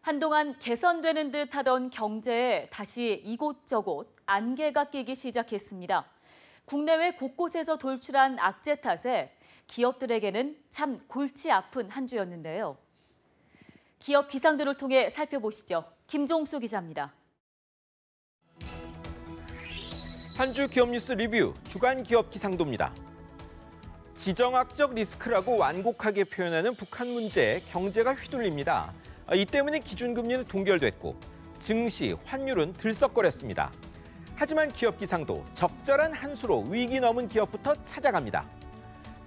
한동안 개선되는 듯 하던 경제에 다시 이곳저곳 안개가 끼기 시작했습니다. 국내외 곳곳에서 돌출한 악재 탓에 기업들에게는 참 골치 아픈 한 주였는데요. 기업 기상들을 통해 살펴보시죠. 김종수 기자입니다. 한 주 기업 뉴스 리뷰 주간 기업 기상도입니다. 지정학적 리스크라고 완곡하게 표현하는 북한 문제에 경제가 휘둘립니다. 이 때문에 기준금리는 동결됐고 증시, 환율은 들썩거렸습니다. 하지만 기업 기상도 적절한 한 수로 위기 넘은 기업부터 찾아갑니다.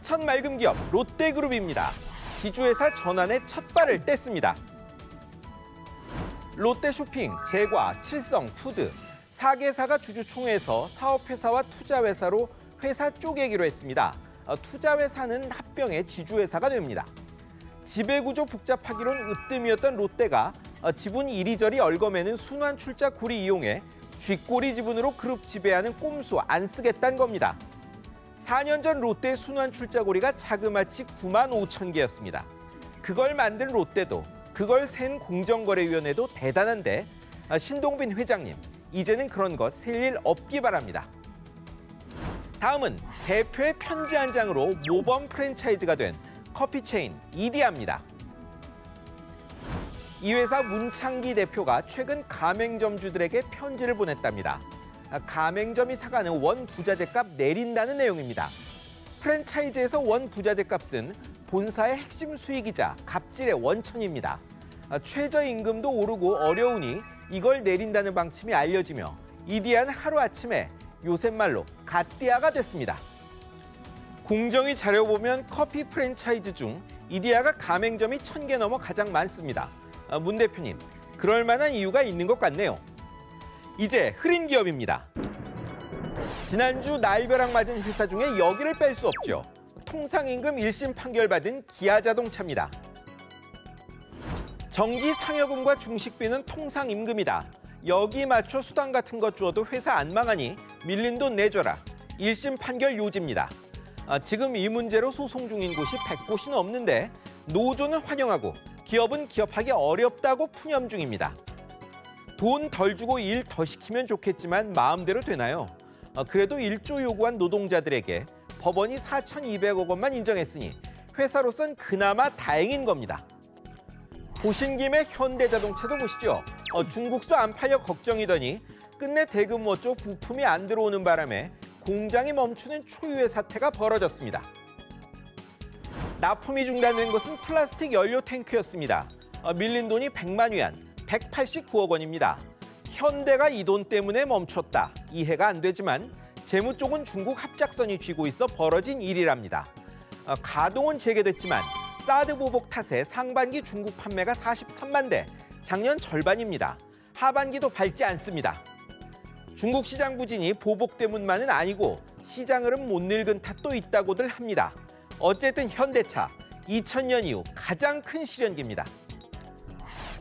첫 맑은 기업 롯데그룹입니다. 지주회사 전환에 첫 발을 뗐습니다. 롯데쇼핑, 제과, 칠성푸드 4개사가 주주총회에서 사업회사와 투자회사로 회사 쪼개기로 했습니다. 투자회사는 합병해 지주회사가 됩니다. 지배구조 복잡하기론 으뜸이었던 롯데가 지분 이리저리 얽어매는 순환출자 고리 이용해 쥐꼬리 지분으로 그룹 지배하는 꼼수 안 쓰겠다는 겁니다. 4년 전 롯데의 순환출자 고리가 자그마치 9만 5천 개였습니다. 그걸 만든 롯데도 그걸 센 공정거래위원회도 대단한데 신동빈 회장님, 이제는 그런 것 셀 일 없기 바랍니다. 다음은 대표의 편지 한 장으로 모범 프랜차이즈가 된 커피 체인 이디야입니다. 이 회사 문창기 대표가 최근 가맹점주들에게 편지를 보냈답니다. 가맹점이 사가는 원 부자재값 내린다는 내용입니다. 프랜차이즈에서 원 부자재값은 본사의 핵심 수익이자 갑질의 원천입니다. 최저임금도 오르고 어려우니 이걸 내린다는 방침이 알려지며 이디야는 하루아침에 요새 말로 갓디아가 됐습니다. 공정위 자료 보면 커피 프랜차이즈 중 이디야가 가맹점이 1000개 넘어 가장 많습니다. 문 대표님, 그럴 만한 이유가 있는 것 같네요. 이제 흐린 기업입니다. 지난주 날벼락 맞은 회사 중에 여기를 뺄 수 없죠. 통상임금 1심 판결받은 기아자동차입니다. 전기 상여금과 중식비는 통상임금이다. 여기 맞춰 수당 같은 것 주어도 회사 안 망하니 밀린 돈 내줘라. 1심 판결 요지입니다. 지금 이 문제로 소송 중인 곳이 100곳이 넘는데 노조는 환영하고 기업은 기업하기 어렵다고 푸념 중입니다. 돈 덜 주고 일 더 시키면 좋겠지만 마음대로 되나요? 그래도 1조 요구한 노동자들에게 법원이 4,200억 원만 인정했으니 회사로선 그나마 다행인 겁니다. 보신 김에 현대자동차도 보시죠. 중국서 안 팔려 걱정이더니 끝내 대금모 쪽 부품이 안 들어오는 바람에 공장이 멈추는 초유의 사태가 벌어졌습니다. 납품이 중단된 것은 플라스틱 연료 탱크였습니다. 밀린 돈이 100만 위안, 189억 원입니다. 현대가 이 돈 때문에 멈췄다. 이해가 안 되지만 재무 쪽은 중국 합작선이 쥐고 있어 벌어진 일이랍니다. 가동은 재개됐지만 사드 보복 탓에 상반기 중국 판매가 43만 대, 작년 절반입니다. 하반기도 밝지 않습니다. 중국 시장 부진이 보복 때문만은 아니고 시장 흐름 못 늙은 탓도 있다고들 합니다. 어쨌든 현대차, 2000년 이후 가장 큰 실현기입니다.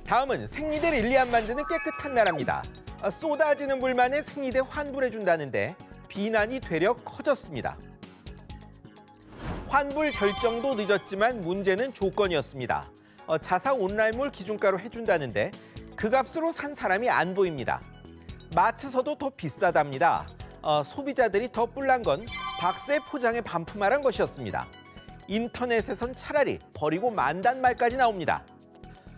다음은 생리대 릴리안 만드는 깨끗한 나라입니다. 쏟아지는 불만에 생리대 환불해준다는데 비난이 되려 커졌습니다. 환불 결정도 늦었지만 문제는 조건이었습니다. 자사 온라인몰 기준가로 해준다는데 그 값으로 산 사람이 안 보입니다. 마트서도 더 비싸답니다. 소비자들이 더 뿔난 건 박스에 포장에 반품하란 것이었습니다. 인터넷에선 차라리 버리고 만단 말까지 나옵니다.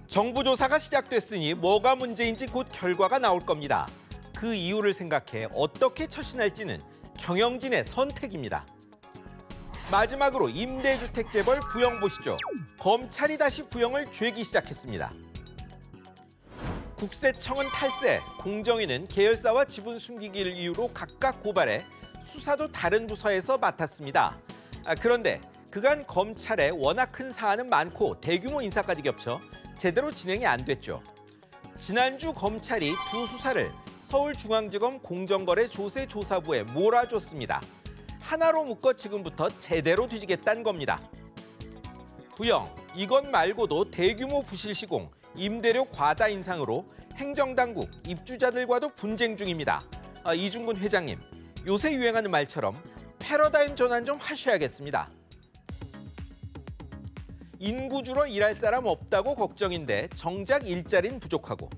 정부 조사가 시작됐으니 뭐가 문제인지 곧 결과가 나올 겁니다. 그 이유를 생각해 어떻게 처신할지는 경영진의 선택입니다. 마지막으로 임대주택 재벌 부영 보시죠. 검찰이 다시 부영을 죄기 시작했습니다. 국세청은 탈세, 공정위는 계열사와 지분 숨기기를 이유로 각각 고발해 수사도 다른 부서에서 맡았습니다. 그런데 그간 검찰에 워낙 큰 사안은 많고 대규모 인사까지 겹쳐 제대로 진행이 안 됐죠. 지난주 검찰이 두 수사를 서울중앙지검 공정거래조세조사부에 몰아줬습니다. 하나로 묶어 지금부터 제대로 뒤지겠다는 겁니다. 부영, 이것 말고도 대규모 부실 시공, 임대료 과다 인상으로 행정당국, 입주자들과도 분쟁 중입니다. 이중근 회장님, 요새 유행하는 말처럼 패러다임 전환 좀 하셔야겠습니다. 인구 줄어 일할 사람 없다고 걱정인데 정작 일자리는 부족하고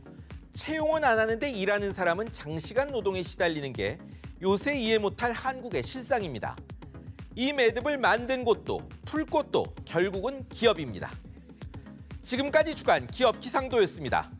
채용은 안 하는데 일하는 사람은 장시간 노동에 시달리는 게 요새 이해 못할 한국의 실상입니다. 이 매듭을 만든 곳도 풀 곳도 결국은 기업입니다. 지금까지 주간 기업 기상도였습니다.